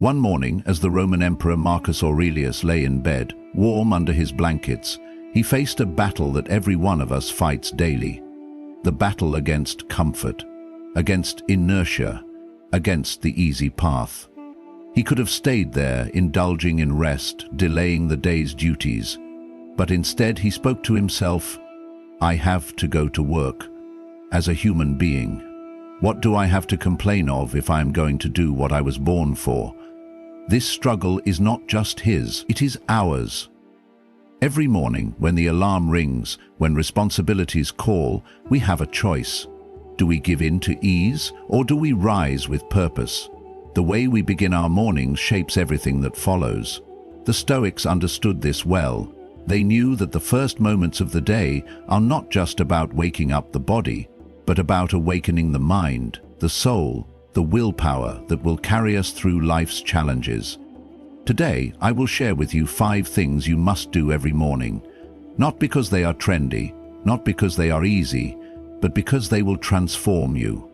One morning, as the Roman Emperor Marcus Aurelius lay in bed, warm under his blankets, he faced a battle that every one of us fights daily. The battle against comfort, against inertia, against the easy path. He could have stayed there, indulging in rest, delaying the day's duties. But instead he spoke to himself, "I have to go to work. As a human being, what do I have to complain of if I am going to do what I was born for?" This struggle is not just his, it is ours. Every morning, when the alarm rings, when responsibilities call, we have a choice. Do we give in to ease, or do we rise with purpose? The way we begin our mornings shapes everything that follows. The Stoics understood this well. They knew that the first moments of the day are not just about waking up the body, but about awakening the mind, the soul, the willpower that will carry us through life's challenges. Today, I will share with you 5 things you must do every morning, not because they are trendy, not because they are easy, but because they will transform you.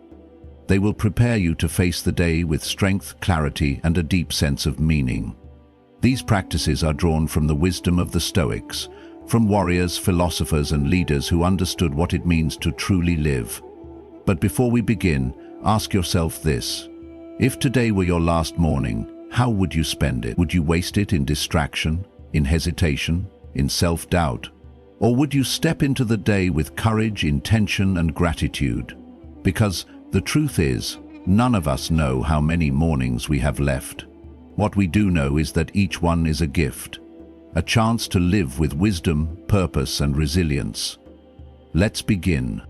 They will prepare you to face the day with strength, clarity, and a deep sense of meaning. These practices are drawn from the wisdom of the Stoics, from warriors, philosophers, and leaders who understood what it means to truly live. But before we begin, ask yourself this: if today were your last morning, how would you spend it? Would you waste it in distraction, in hesitation, in self-doubt? Or would you step into the day with courage, intention, and gratitude? Because the truth is, none of us know how many mornings we have left. What we do know is that each one is a gift, a chance to live with wisdom, purpose, and resilience. Let's begin.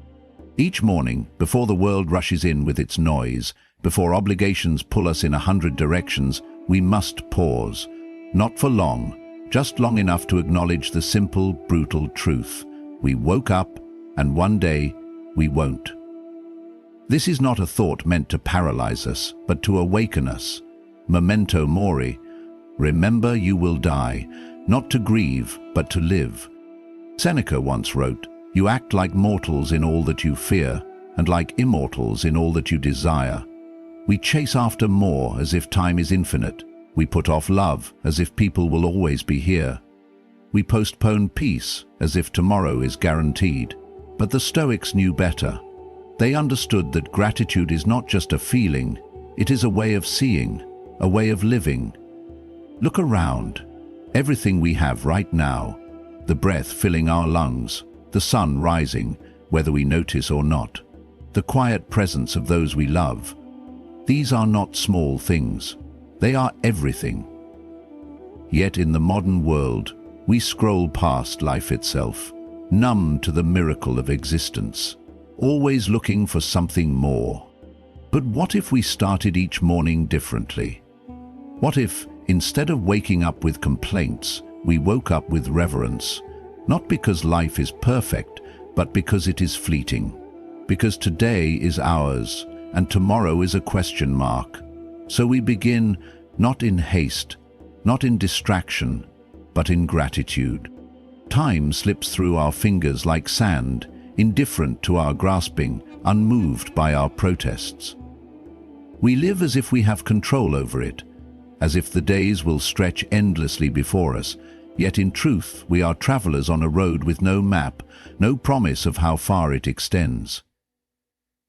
Each morning, before the world rushes in with its noise, before obligations pull us in 100 directions, we must pause. Not for long, just long enough to acknowledge the simple, brutal truth. We woke up, and one day, we won't. This is not a thought meant to paralyze us, but to awaken us. Memento mori. Remember you will die, not to grieve, but to live. Seneca once wrote, "You act like mortals in all that you fear, and like immortals in all that you desire." We chase after more as if time is infinite. We put off love as if people will always be here. We postpone peace as if tomorrow is guaranteed. But the Stoics knew better. They understood that gratitude is not just a feeling, it is a way of seeing, a way of living. Look around. Everything we have right now, the breath filling our lungs, the sun rising, whether we notice or not, the quiet presence of those we love. These are not small things. They are everything. Yet in the modern world, we scroll past life itself, numb to the miracle of existence, always looking for something more. But what if we started each morning differently? What if, instead of waking up with complaints, we woke up with reverence? Not because life is perfect, but because it is fleeting. Because today is ours, and tomorrow is a question mark. So we begin not in haste, not in distraction, but in gratitude. Time slips through our fingers like sand, indifferent to our grasping, unmoved by our protests. We live as if we have control over it, as if the days will stretch endlessly before us, yet in truth we are travelers on a road with no map, no promise of how far it extends.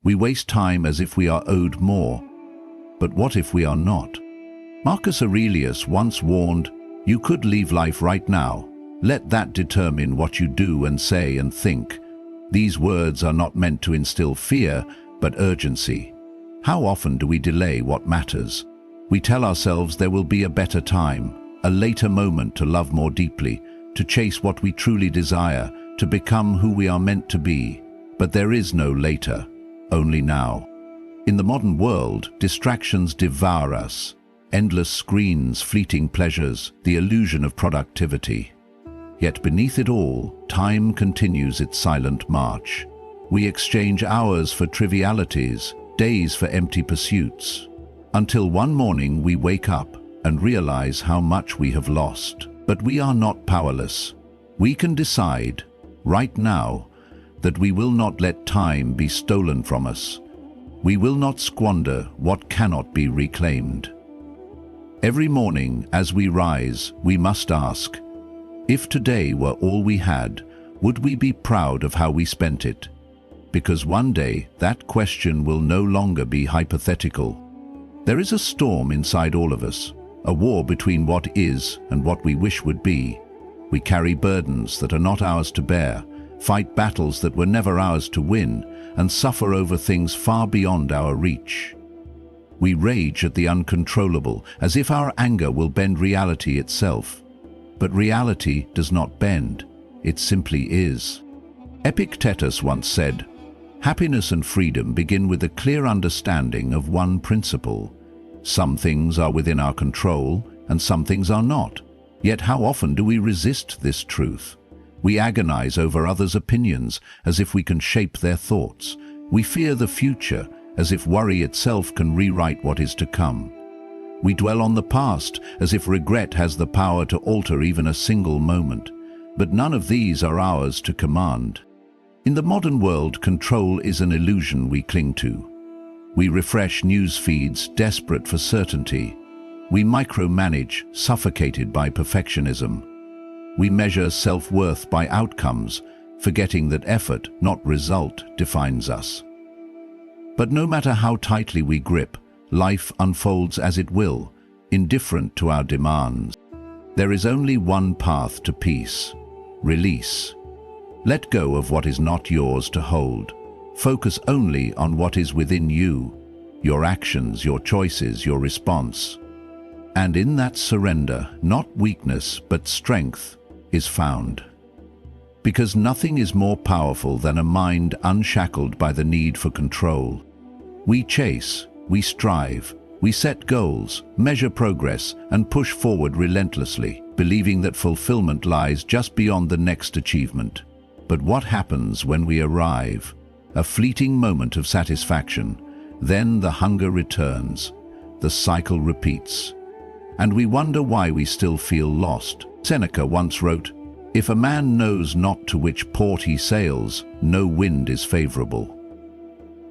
We waste time as if we are owed more. But what if we are not? Marcus Aurelius once warned, "You could leave life right now. Let that determine what you do and say and think." These words are not meant to instill fear, but urgency. How often do we delay what matters? We tell ourselves there will be a better time, a later moment to love more deeply, to chase what we truly desire, to become who we are meant to be. But there is no later, only now. In the modern world, distractions devour us. Endless screens, fleeting pleasures, the illusion of productivity. Yet beneath it all, time continues its silent march. We exchange hours for trivialities, days for empty pursuits. Until one morning we wake up and realize how much we have lost. But we are not powerless. We can decide, right now, that we will not let time be stolen from us. We will not squander what cannot be reclaimed. Every morning, as we rise, we must ask, if today were all we had, would we be proud of how we spent it? Because one day, that question will no longer be hypothetical. There is a storm inside all of us, a war between what is and what we wish would be. We carry burdens that are not ours to bear, fight battles that were never ours to win, and suffer over things far beyond our reach. We rage at the uncontrollable, as if our anger will bend reality itself. But reality does not bend, it simply is. Epictetus once said, "Happiness and freedom begin with a clear understanding of one principle. Some things are within our control, and some things are not. Yet how often do we resist this truth? We agonize over others' opinions, as if we can shape their thoughts. We fear the future, as if worry itself can rewrite what is to come. We dwell on the past, as if regret has the power to alter even a single moment. But none of these are ours to command. In the modern world, control is an illusion we cling to. We refresh news feeds, desperate for certainty. We micromanage, suffocated by perfectionism. We measure self-worth by outcomes, forgetting that effort, not result, defines us. But no matter how tightly we grip, life unfolds as it will, indifferent to our demands. There is only one path to peace: release. Let go of what is not yours to hold. Focus only on what is within you, your actions, your choices, your response. And in that surrender, not weakness but strength, is found. Because nothing is more powerful than a mind unshackled by the need for control. We chase, we strive, we set goals, measure progress, and push forward relentlessly, believing that fulfillment lies just beyond the next achievement. But what happens when we arrive? A fleeting moment of satisfaction. Then the hunger returns. The cycle repeats. And we wonder why we still feel lost. Seneca once wrote, "If a man knows not to which port he sails, no wind is favorable."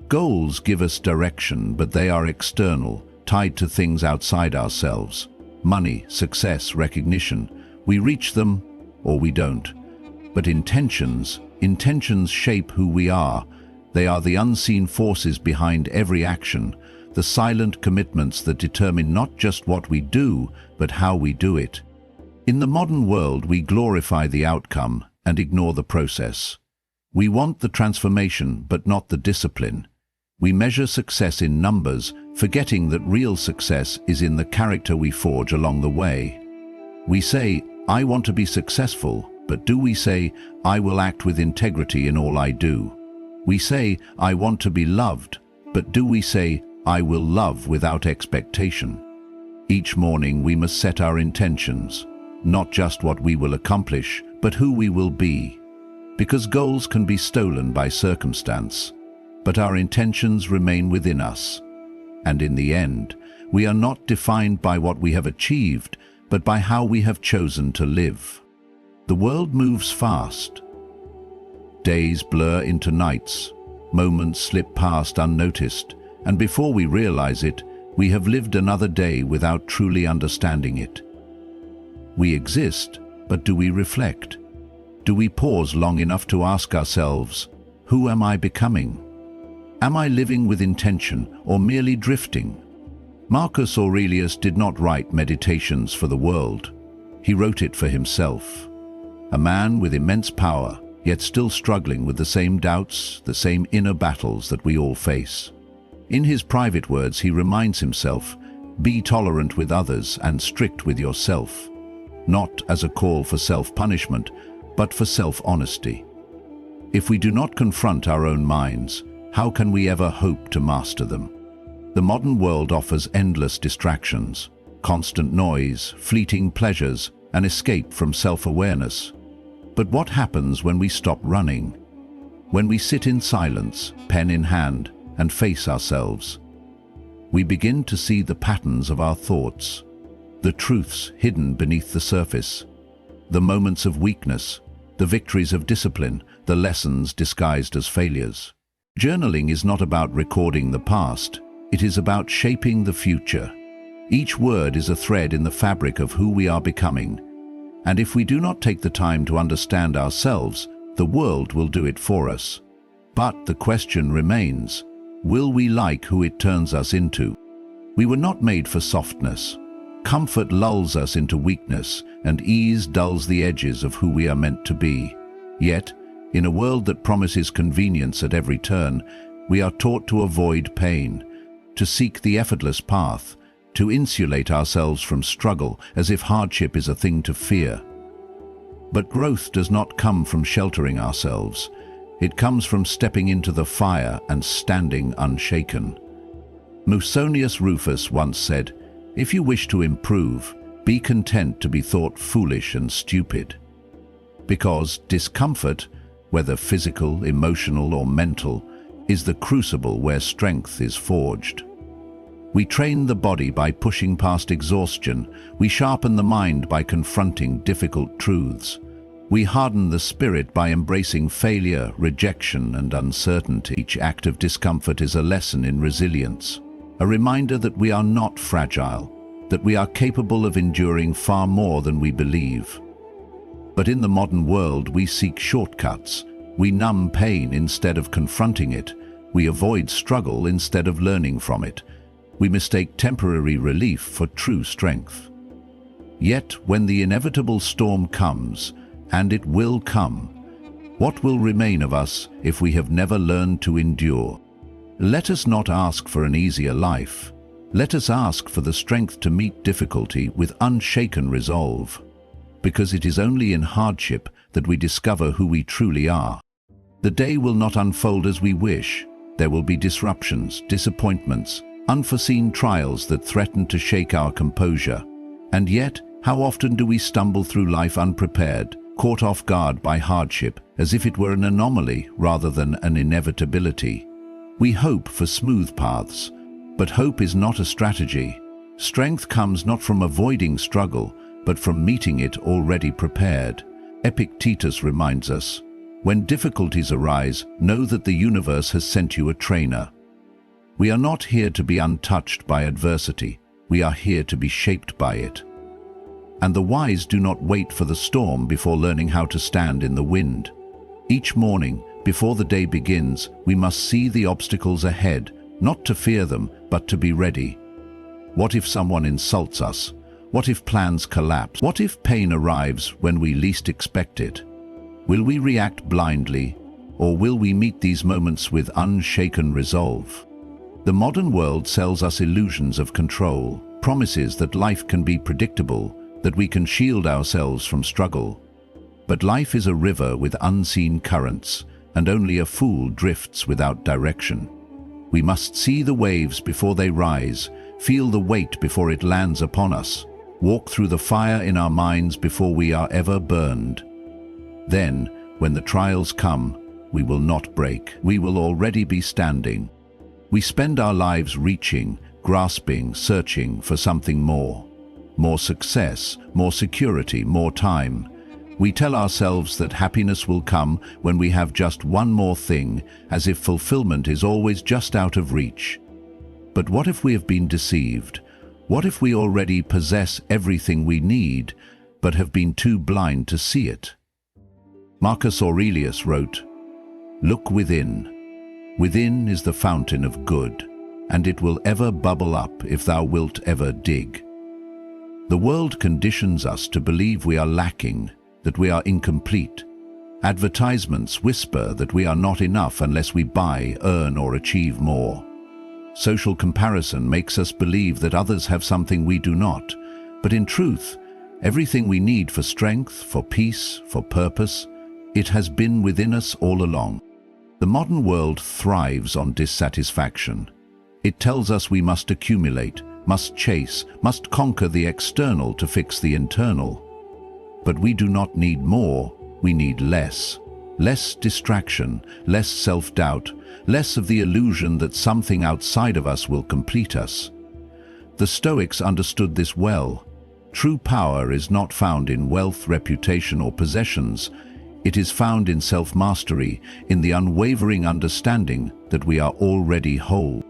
Goals give us direction, but they are external, tied to things outside ourselves. Money, success, recognition. We reach them, or we don't. But intentions shape who we are. They are the unseen forces behind every action, the silent commitments that determine not just what we do, but how we do it. In the modern world, we glorify the outcome and ignore the process. We want the transformation, but not the discipline. We measure success in numbers, forgetting that real success is in the character we forge along the way. We say, "I want to be successful," but do we say, "I will act with integrity in all I do"? We say, "I want to be loved," but do we say, "I will love without expectation"? Each morning we must set our intentions, not just what we will accomplish, but who we will be. Because goals can be stolen by circumstance, but our intentions remain within us. And in the end, we are not defined by what we have achieved, but by how we have chosen to live. The world moves fast. Days blur into nights, moments slip past unnoticed, and before we realize it, we have lived another day without truly understanding it. We exist, but do we reflect? Do we pause long enough to ask ourselves, who am I becoming? Am I living with intention or merely drifting? Marcus Aurelius did not write Meditations for the world. He wrote it for himself. A man with immense power, yet still struggling with the same doubts, the same inner battles that we all face. In his private words, he reminds himself, "Be tolerant with others and strict with yourself," not as a call for self-punishment, but for self-honesty. If we do not confront our own minds, how can we ever hope to master them? The modern world offers endless distractions, constant noise, fleeting pleasures, and escape from self-awareness. But what happens when we stop running? When we sit in silence, pen in hand, and face ourselves? We begin to see the patterns of our thoughts, the truths hidden beneath the surface, the moments of weakness, the victories of discipline, the lessons disguised as failures. Journaling is not about recording the past, it is about shaping the future. Each word is a thread in the fabric of who we are becoming. And if we do not take the time to understand ourselves, the world will do it for us. But the question remains, will we like who it turns us into? We were not made for softness. Comfort lulls us into weakness, and ease dulls the edges of who we are meant to be. Yet, in a world that promises convenience at every turn, we are taught to avoid pain, to seek the effortless path, to insulate ourselves from struggle as if hardship is a thing to fear. But growth does not come from sheltering ourselves. It comes from stepping into the fire and standing unshaken. Musonius Rufus once said, "If you wish to improve, be content to be thought foolish and stupid." Because discomfort, whether physical, emotional, or mental, is the crucible where strength is forged. We train the body by pushing past exhaustion. We sharpen the mind by confronting difficult truths. We harden the spirit by embracing failure, rejection, and uncertainty. Each act of discomfort is a lesson in resilience, a reminder that we are not fragile, that we are capable of enduring far more than we believe. But in the modern world, we seek shortcuts. We numb pain instead of confronting it. We avoid struggle instead of learning from it. We mistake temporary relief for true strength. Yet, when the inevitable storm comes, and it will come, what will remain of us if we have never learned to endure? Let us not ask for an easier life. Let us ask for the strength to meet difficulty with unshaken resolve. Because it is only in hardship that we discover who we truly are. The day will not unfold as we wish. There will be disruptions, disappointments, unforeseen trials that threaten to shake our composure. And yet, how often do we stumble through life unprepared, caught off guard by hardship, as if it were an anomaly rather than an inevitability? We hope for smooth paths, but hope is not a strategy. Strength comes not from avoiding struggle, but from meeting it already prepared. Epictetus reminds us, "When difficulties arise, know that the universe has sent you a trainer." We are not here to be untouched by adversity. We are here to be shaped by it. And the wise do not wait for the storm before learning how to stand in the wind. Each morning, before the day begins, we must see the obstacles ahead, not to fear them, but to be ready. What if someone insults us? What if plans collapse? What if pain arrives when we least expect it? Will we react blindly, or will we meet these moments with unshaken resolve? The modern world sells us illusions of control, promises that life can be predictable, that we can shield ourselves from struggle. But life is a river with unseen currents, and only a fool drifts without direction. We must see the waves before they rise, feel the weight before it lands upon us, walk through the fire in our minds before we are ever burned. Then, when the trials come, we will not break. We will already be standing. We spend our lives reaching, grasping, searching for something more. More success, more security, more time. We tell ourselves that happiness will come when we have just one more thing, as if fulfillment is always just out of reach. But what if we have been deceived? What if we already possess everything we need, but have been too blind to see it? Marcus Aurelius wrote, "Look within. Within is the fountain of good, and it will ever bubble up if thou wilt ever dig." The world conditions us to believe we are lacking, that we are incomplete. Advertisements whisper that we are not enough unless we buy, earn, or achieve more. Social comparison makes us believe that others have something we do not, but in truth, everything we need for strength, for peace, for purpose, it has been within us all along. The modern world thrives on dissatisfaction. It tells us we must accumulate, must chase, must conquer the external to fix the internal. But we do not need more, we need less. Less distraction, less self-doubt, less of the illusion that something outside of us will complete us. The Stoics understood this well. True power is not found in wealth, reputation, or possessions. It is found in self-mastery, in the unwavering understanding that we are already whole.